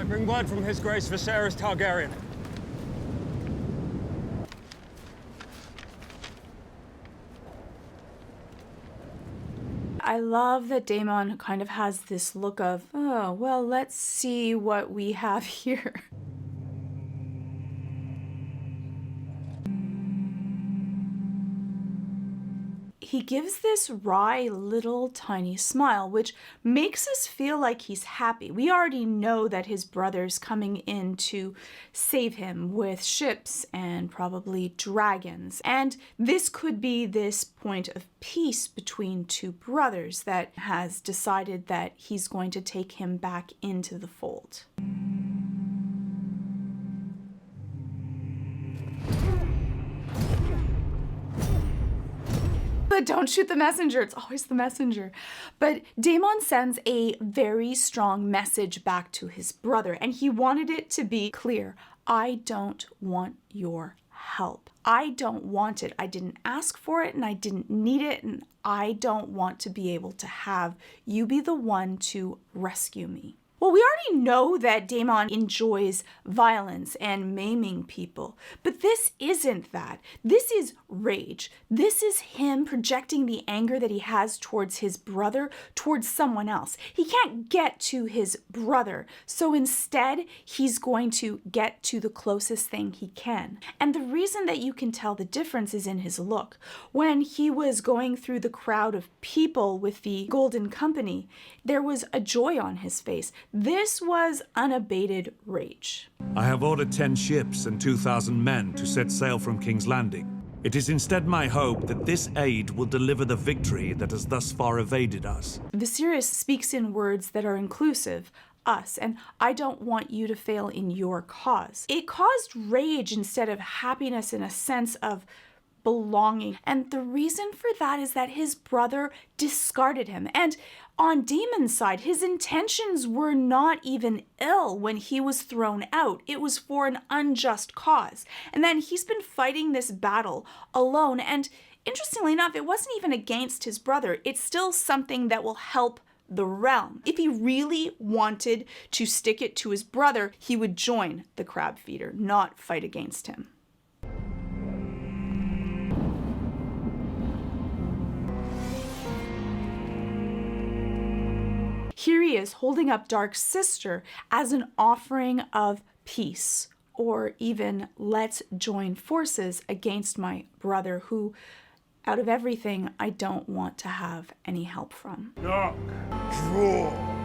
bring word from His Grace Viserys Targaryen. I love that Daemon kind of has this look of, oh, well, let's see what we have here. He gives this wry little tiny smile, which makes us feel like he's happy. We already know that his brother's coming in to save him with ships and probably dragons. And this could be this point of peace between two brothers that has decided that he's going to take him back into the fold. Don't shoot the messenger. It's always the messenger. But Daemon sends a very strong message back to his brother, and he wanted it to be clear. I don't want your help. I don't want it. I didn't ask for it, and I didn't need it, and I don't want to be able to have you be the one to rescue me. Well, we already know that Daemon enjoys violence and maiming people, but this isn't that. This is rage. This is him projecting the anger that he has towards his brother, towards someone else. He can't get to his brother, so instead, he's going to get to the closest thing he can. And the reason that you can tell the difference is in his look. When he was going through the crowd of people with the Golden Company, there was a joy on his face. This was unabated rage. I have ordered 10 ships and 2,000 men to set sail from King's Landing. It is instead my hope that this aid will deliver the victory that has thus far evaded us. Viserys speaks in words that are inclusive, us, and I don't want you to fail in your cause. It caused rage instead of happiness in a sense of belonging. And the reason for that is that his brother discarded him. And on Daemon's side, his intentions were not even ill when he was thrown out. It was for an unjust cause. And then he's been fighting this battle alone. And interestingly enough, it wasn't even against his brother. It's still something that will help the realm. If he really wanted to stick it to his brother, he would join the crab feeder, not fight against him. Here he is holding up Dark's sister as an offering of peace, or even let's join forces against my brother who, out of everything, I don't want to have any help from. Dark, draw.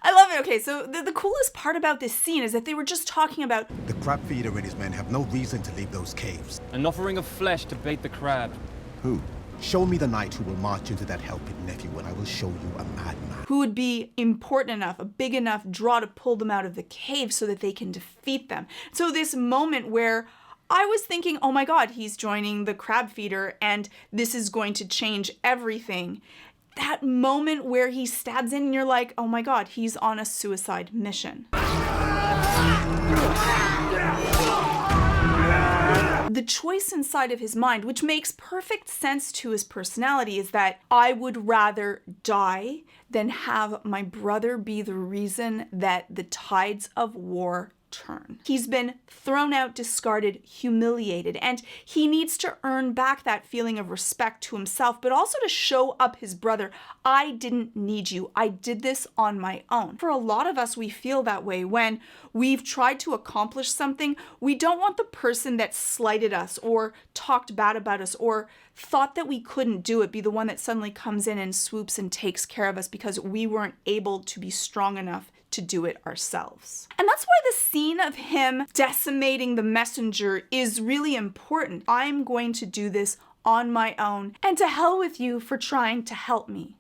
I love it. Okay, so the coolest part about this scene is that they were just talking about The crab feeder and his men have no reason to leave those caves. An offering of flesh to bait the crab. Who? Show me the knight who will march into that hell-pit nephew, and I will show you a madman. who would be important enough, a big enough draw to pull them out of the cave so that they can defeat them. So this moment where I was thinking, oh my God, he's joining the crab feeder and this is going to change everything. That moment where he stabs in and you're like, oh my God, he's on a suicide mission. The choice inside of his mind, which makes perfect sense to his personality, is that I would rather die than have my brother be the reason that the tides of war turn. He's been thrown out, discarded, humiliated, and he needs to earn back that feeling of respect to himself, but also to show up his brother. I didn't need you. I did this on my own. For a lot of us, we feel that way when we've tried to accomplish something. We don't want the person that slighted us or talked bad about us or thought that we couldn't do it be the one that suddenly comes in and swoops and takes care of us because we weren't able to be strong enough to do it ourselves. And that's why the scene of him decimating the messenger is really important. I'm going to do this on my own, and to hell with you for trying to help me.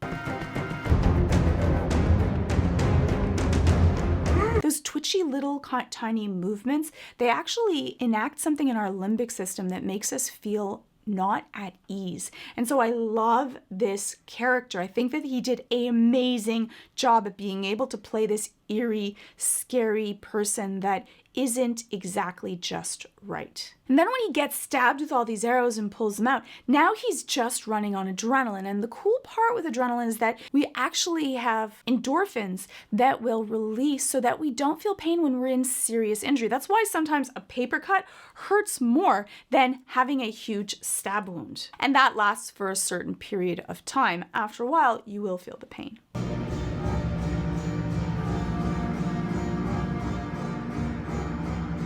Those twitchy little tiny movements, they actually enact something in our limbic system that makes us feel not at ease. And so I love this character. I think that he did an amazing job at being able to play this eerie, scary person that isn't exactly just right. And then when he gets stabbed with all these arrows and pulls them out, now he's just running on adrenaline. And the cool part with adrenaline is that we actually have endorphins that will release so that we don't feel pain when we're in serious injury. That's why sometimes a paper cut hurts more than having a huge stab wound. And that lasts for a certain period of time. After a while, you will feel the pain.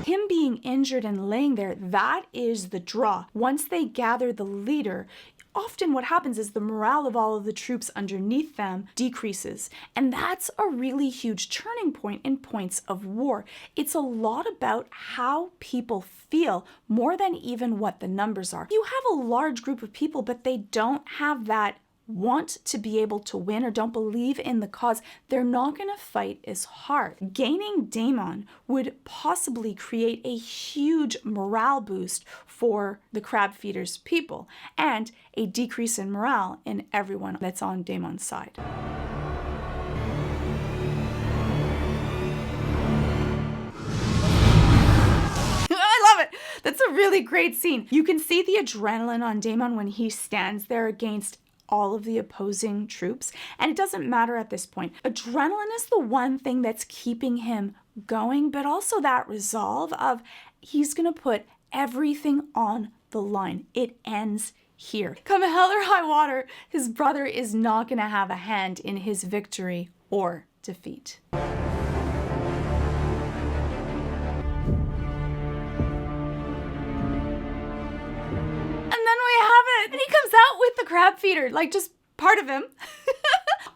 Him being injured and laying there, that is the draw. Once they gather the leader, often what happens is the morale of all of the troops underneath them decreases. And that's a really huge turning point in points of war. It's a lot about how people feel more than even what the numbers are. You have a large group of people, but they don't have that want to be able to win or don't believe in the cause, they're not going to fight as hard. Gaining Daemon would possibly create a huge morale boost for the crab feeders people and a decrease in morale in everyone that's on Daemon's side. I love it. That's a really great scene. You can see the adrenaline on Daemon when he stands there against all of the opposing troops, and it doesn't matter at this point. Adrenaline is the one thing that's keeping him going, but also that resolve of he's gonna put everything on the line. It ends here. Come hell or high water, his brother is not gonna have a hand in his victory or defeat. And he comes out with the crab feeder, like just part of him.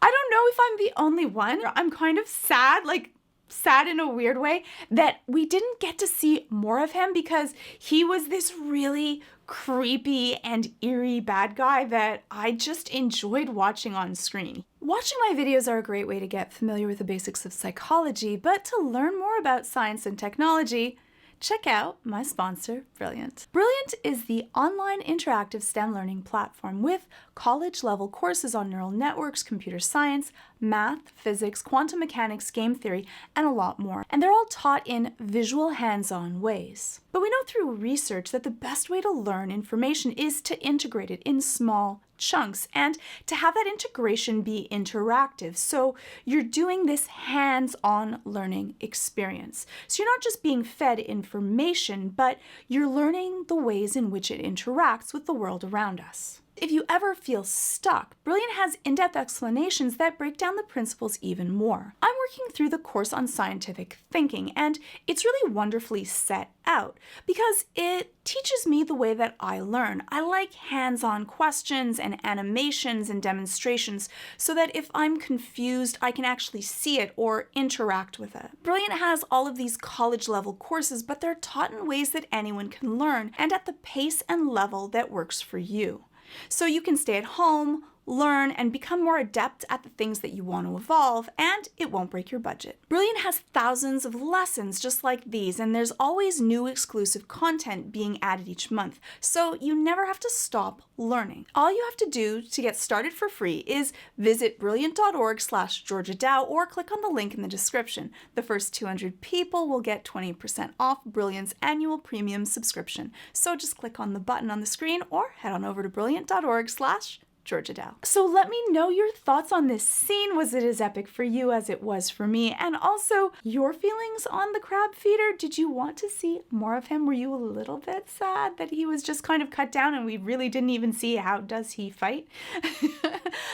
I don't know if I'm the only one. I'm kind of sad, like sad in a weird way, that we didn't get to see more of him because he was this really creepy and eerie bad guy that I just enjoyed watching on screen. Watching my videos are a great way to get familiar with the basics of psychology, but to learn more about science and technology, check out my sponsor, Brilliant. Brilliant is the online interactive STEM learning platform with college-level courses on neural networks, computer science, math, physics, quantum mechanics, game theory, and a lot more. And they're all taught in visual, hands-on ways. But we know through research that the best way to learn information is to integrate it in small chunks and to have that integration be interactive. So you're doing this hands-on learning experience. So you're not just being fed information, but you're learning the ways in which it interacts with the world around us. If you ever feel stuck, Brilliant has in-depth explanations that break down the principles even more. I'm working through the course on scientific thinking, and it's really wonderfully set out because it teaches me the way that I learn. I like hands-on questions and animations and demonstrations so that if I'm confused, I can actually see it or interact with it. Brilliant has all of these college-level courses, but they're taught in ways that anyone can learn and at the pace and level that works for you. So you can stay at home, learn, and become more adept at the things that you want to evolve, and it won't break your budget. Brilliant has thousands of lessons just like these, and there's always new exclusive content being added each month, so you never have to stop learning. All you have to do to get started for free is visit brilliant.org/Georgia Dow or click on the link in the description. The first 200 people will get 20% off Brilliant's annual premium subscription. So just click on the button on the screen or head on over to brilliant.org/Georgia Dow. So let me know your thoughts on this scene. Was it as epic for you as it was for me? And also your feelings on the crab feeder. Did you want to see more of him? Were you a little bit sad that he was just kind of cut down and we really didn't even see how does he fight?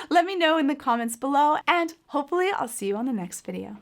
Let me know in the comments below, and hopefully I'll see you on the next video.